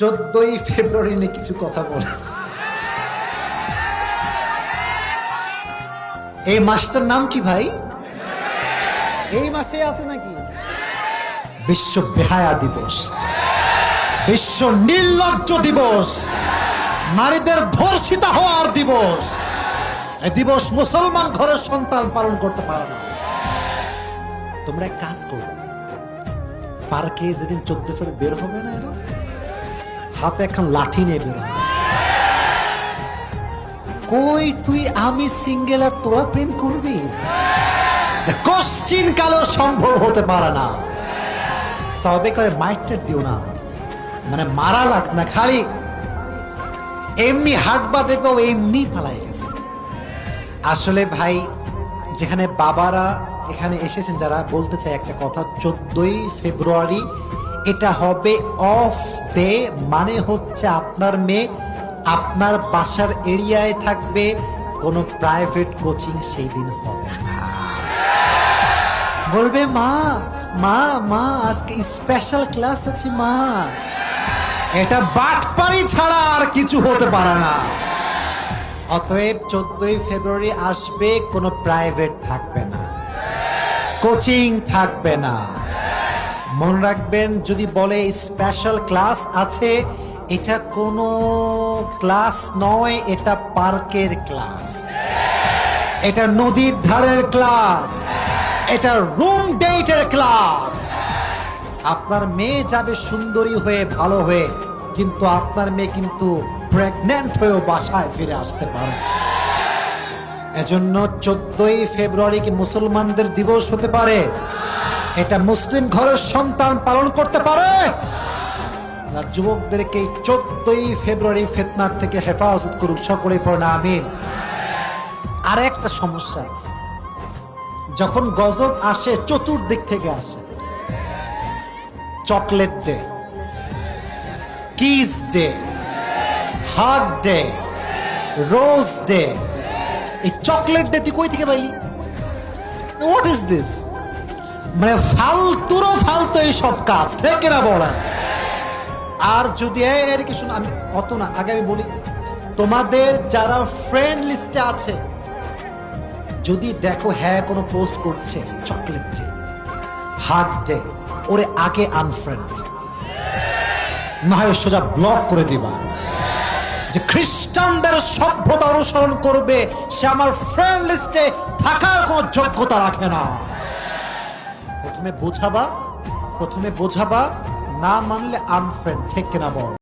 14ই ফেব্রুয়ারি নিয়ে কিছু কথা বল। এই মাসটার নাম কি ভাই? এই মাসে আছে নাকি? বিশ্ব বেহায়া দিবস, বিশ্ব নির্লজ্জ দিবস, নারীদের ধর্ষিতা হওয়ার দিবস। এই দিবস মুসলমান ঘরের সন্তান পালন করতে পারে না। তোমরা এক কাজ করবে, পার্কে যেদিন 14 ফেব্রুয়ারি বের হবে না, এরা হাতে এখন লাঠি নিয়ে বের হবে। কই তুই আমি সিঙ্গেল আর তোরা প্রেম করবি? কোশ্চিন কালেও সম্ভব হতে পারে না। তবে করে মাইকটা দিও না, মানে মারা লাগ না, খালি এমনি হাঁটবা দেবে ও এমনি পালাই গেছে। আসলে ভাই, যেখানে বাবারা এখানে এসেছেন যারা, বলতে চাই একটা কথা, 14ই ফেব্রুয়ারি এটা হবে অফ ডে, মানে হচ্ছে আপনার মেয়ে আপনার বাসার এরিয়ায় থাকবে, কোনো প্রাইভেট কোচিং সেই দিন হবে না। বলবে মা মা মা আজকে স্পেশাল ক্লাস আছে মা। এটা বাটপারি ছাড়া আর কিছু হতে পারে না। অতএব 14ই ফেব্রুয়ারি আসবে, কোনো প্রাইভেট থাকবে না, কোচিং থাকবে না। মনে রাখবেন, যদি বলে স্পেশাল ক্লাস আছে, এটা কোনো ক্লাস নয়, এটা পার্কের ক্লাস, এটা নদীর ধারের ক্লাস, এটা রুম ডেটের ক্লাস। আপনার মেয়ে যাবে সুন্দরী হয়ে, ভালো হয়ে, কিন্তু আপনার মেয়ে কিন্তু প্রেগন্যান্ট হয়েও বাসায় ফিরে আসতে পারে। এজন্য 14ই ফেব্রুয়ারি কি মুসলমানদের দিবস হতে পারে? এটা মুসলিম ঘরের সন্তান পালন করতে পারে। যুবকদেরকে 14ই ফেব্রুয়ারি ফিতনার থেকে হেফাজত করুক, সকলে পড়ে আমিন। আর একটা সমস্যা আছে, যখন গজব আসে চতুর্দিক থেকে আসে। Chocolate day, kiss day, hug day, rose day. এই চকলেট ডে তুই কই থেকে পাইলি? What is this? মানে ফালতুরও ফালতু এই সব কাজ, ঠিক না বলা? আর যদি এদিকে শুনো, আমি অত না, আগে আমি বলি, তোমাদের যারা ফ্রেন্ড লিস্টে আছে, যদি দেখো হ্যাঁ কোনো পোস্ট করছে চকলেট ডে, হাগ ডে, ওরে আগে আনফ্রেন্ড, না হয় সোজা ব্লক করে দিবা। যে খ্রিস্টানদের সভ্যতা অনুসরণ করবে, সে আমার ফ্রেন্ড লিস্টে থাকার কোনো যোগ্যতা রাখে না। প্রথমে বোঝাবা, না মানলে আনফ্রেন্ড, ঠিক কিনা বল?